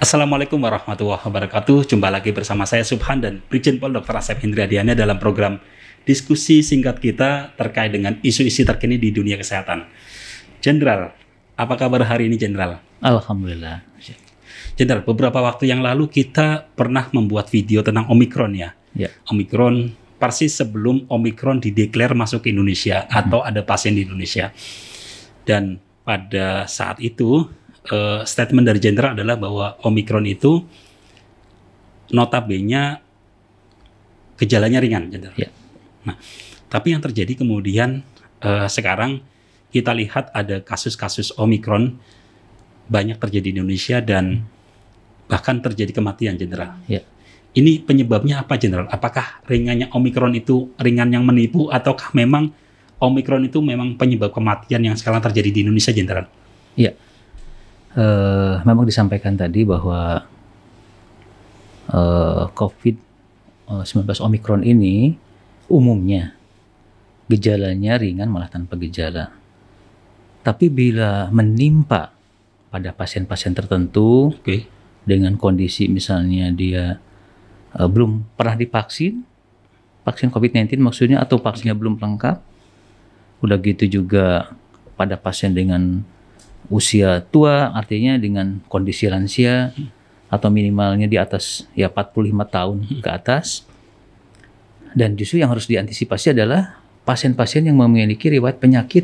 Assalamualaikum warahmatullahi wabarakatuh. Jumpa lagi bersama saya Subhan dan Brigjen Pol Dr. Asep Hendriadiana dalam program diskusi singkat kita terkait dengan isu-isu terkini di dunia kesehatan. Jenderal, apa kabar hari ini, Jenderal? Alhamdulillah. Jenderal, beberapa waktu yang lalu kita pernah membuat video tentang Omikron ya. Omikron persis sebelum Omikron dideklar masuk ke Indonesia atau ada pasien di Indonesia. Dan pada saat itu statement dari Jenderal adalah bahwa Omikron itu notabene gejalanya ringan, Jenderal. Nah, tapi yang terjadi kemudian sekarang kita lihat ada kasus-kasus Omikron banyak terjadi di Indonesia dan bahkan terjadi kematian, Jenderal. Ini penyebabnya apa, Jenderal? Apakah ringannya Omikron itu ringan yang menipu ataukah memang Omikron itu memang penyebab kematian yang sekarang terjadi di Indonesia, Jenderal? Memang disampaikan tadi bahwa COVID-19 Omikron ini umumnya gejalanya ringan malah tanpa gejala. Tapi bila menimpa pada pasien-pasien tertentu dengan kondisi misalnya dia belum pernah divaksin, vaksin COVID-19 maksudnya, atau vaksinnya belum lengkap, udah gitu juga pada pasien dengan usia tua, artinya dengan kondisi lansia atau minimalnya di atas 45 tahun ke atas. Dan justru yang harus diantisipasi adalah pasien-pasien yang memiliki riwayat penyakit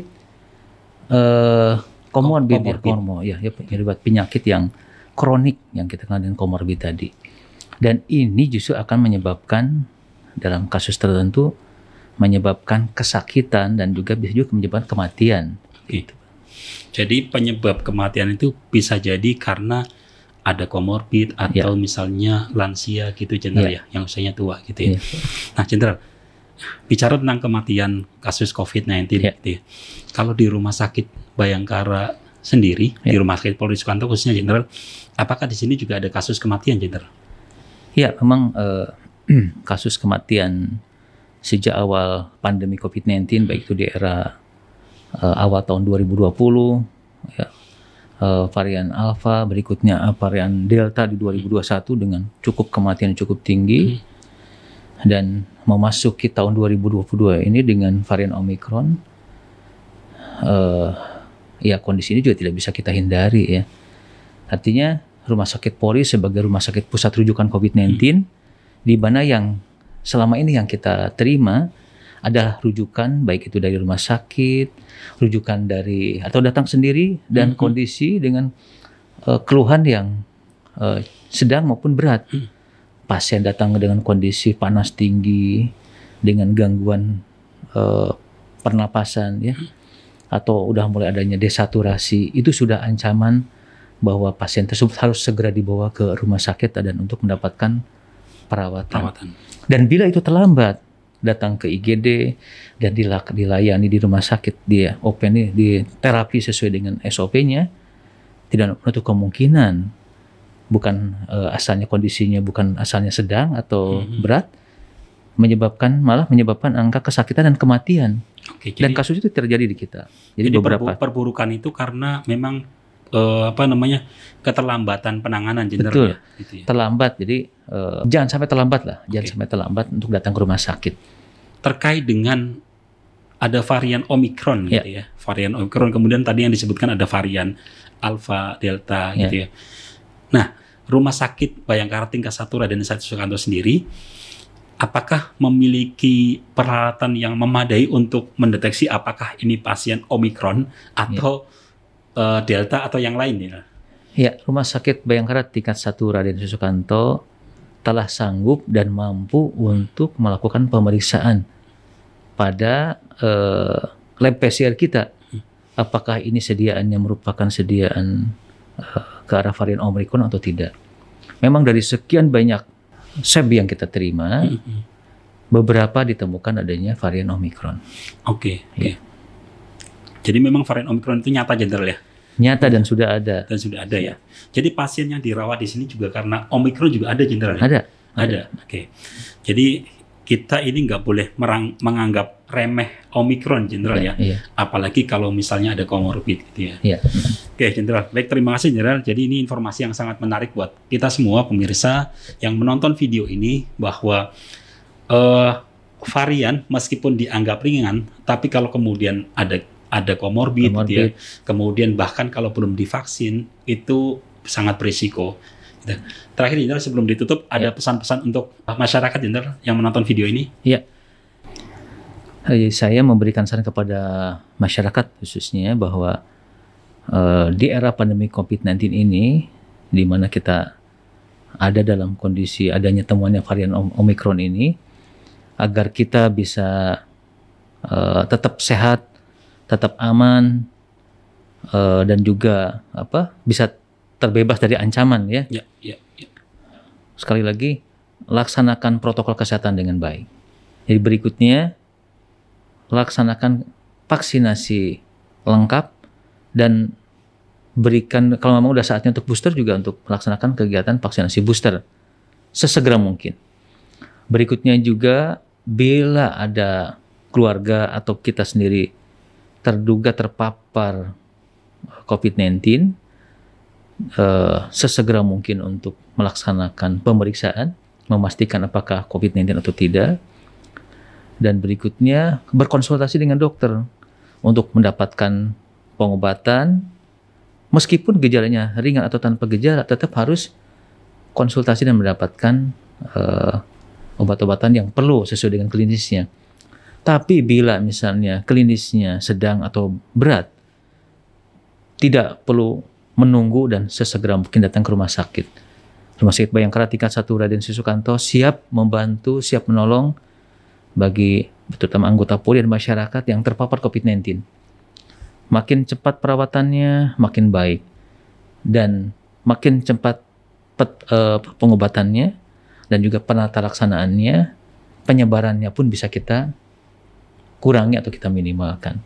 komorbid, riwayat penyakit yang kronik yang kita kenal dengan komorbid tadi. Dan ini justru akan menyebabkan dalam kasus tertentu menyebabkan kesakitan dan juga bisa juga menyebabkan kematian. Gitu. Jadi penyebab kematian itu bisa jadi karena ada komorbid atau misalnya lansia gitu, Jenderal ya, yang usianya tua gitu ya. Nah, Jenderal, bicara tentang kematian kasus COVID-19 gitu ya. Kalau di Rumah Sakit Bayangkara sendiri, di Rumah Sakit Polri Sukanto khususnya, Jenderal, apakah di sini juga ada kasus kematian, Jenderal? Ya, memang kasus kematian sejak awal pandemi COVID-19 baik itu di era awal tahun 2020 varian Alpha, berikutnya varian Delta di 2021 dengan cukup kematian cukup tinggi, dan memasuki tahun 2022 ini dengan varian Omikron, kondisi ini juga tidak bisa kita hindari ya. Artinya Rumah Sakit Polri sebagai rumah sakit pusat rujukan COVID-19 di mana yang selama ini yang kita terima adalah rujukan baik itu dari rumah sakit, rujukan dari atau datang sendiri dan kondisi dengan keluhan yang sedang maupun berat. Pasien datang dengan kondisi panas tinggi, dengan gangguan pernapasan ya, atau udah mulai adanya desaturasi, itu sudah ancaman bahwa pasien tersebut harus segera dibawa ke rumah sakit dan untuk mendapatkan perawatan. Dan bila itu terlambat, datang ke IGD dan dilayani di rumah sakit, dia open di terapi sesuai dengan SOP-nya, tidak menutup kemungkinan asalnya kondisinya bukan asalnya sedang atau berat, malah menyebabkan angka kesakitan dan kematian. Dan kasus itu terjadi di kita. Jadi beberapa perburukan itu karena memang keterlambatan penanganan, Jenderal. Betul, ya? Gitu ya. Terlambat. Jadi jangan sampai terlambat lah. Jangan sampai terlambat untuk datang ke rumah sakit. Terkait dengan ada varian Omikron gitu ya. Varian Omikron, kemudian tadi yang disebutkan ada varian Alpha, Delta gitu ya. Nah, Rumah Sakit Bayangkara tingkat 1 Raden Sajat Sukanto sendiri apakah memiliki peralatan yang memadai untuk mendeteksi apakah ini pasien Omikron atau Delta atau yang lain ya? Ya, Rumah Sakit Bayangkara tingkat 1 Raden Sukanto telah sanggup dan mampu untuk melakukan pemeriksaan pada lab PCR kita. Apakah ini sediaannya merupakan sediaan ke arah varian Omikron atau tidak? Memang dari sekian banyak swab yang kita terima, beberapa ditemukan adanya varian Omikron. Jadi memang varian Omikron itu nyata, Jenderal ya? Nyata dan sudah ada. Ya. Jadi pasien yang dirawat di sini juga karena Omikron juga ada, Jenderal? Ada. Jadi kita ini nggak boleh menganggap remeh Omikron, Jenderal ya. Apalagi kalau misalnya ada komorbid gitu ya. Oke, Jenderal. Baik, terima kasih Jenderal. Jadi ini informasi yang sangat menarik buat kita semua pemirsa yang menonton video ini, bahwa varian meskipun dianggap ringan, tapi kalau kemudian ada komorbid gitu ya, kemudian bahkan kalau belum divaksin itu sangat berisiko. Terakhir Jenderal, sebelum ditutup, ada pesan-pesan untuk masyarakat Jenderal yang menonton video ini? Iya. Saya memberikan saran kepada masyarakat khususnya bahwa di era pandemi COVID-19 ini, di mana kita ada dalam kondisi adanya temuannya varian Omikron ini, agar kita bisa tetap sehat, tetap aman, dan juga bisa terbebas dari ancaman ya. Sekali lagi, laksanakan protokol kesehatan dengan baik. Jadi berikutnya, laksanakan vaksinasi lengkap dan berikan, kalau memang udah saatnya untuk booster, juga untuk melaksanakan kegiatan vaksinasi booster sesegera mungkin. Berikutnya juga, bila ada keluarga atau kita sendiri terduga terpapar COVID-19, sesegera mungkin untuk melaksanakan pemeriksaan, memastikan apakah COVID-19 atau tidak. Dan berikutnya, berkonsultasi dengan dokter untuk mendapatkan pengobatan. Meskipun gejalanya ringan atau tanpa gejala, tetap harus konsultasi dan mendapatkan obat-obatan yang perlu sesuai dengan klinisnya. Tapi bila misalnya klinisnya sedang atau berat, tidak perlu menunggu dan sesegera mungkin datang ke rumah sakit. Rumah sakit Bayangkara tingkat 1 Raden Susukanto siap membantu, siap menolong bagi terutama anggota Polri dan masyarakat yang terpapar COVID-19. Makin cepat perawatannya, makin baik. Dan makin cepat pengobatannya dan juga penata laksanaannya, penyebarannya pun bisa kita kurangi atau kita minimalkan.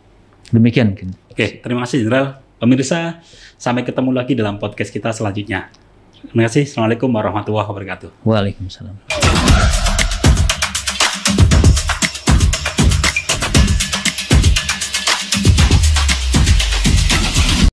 Demikian mungkin. Oke, terima kasih Jenderal. Pemirsa, sampai ketemu lagi dalam podcast kita selanjutnya. Terima kasih. Assalamualaikum warahmatullahi wabarakatuh. Waalaikumsalam.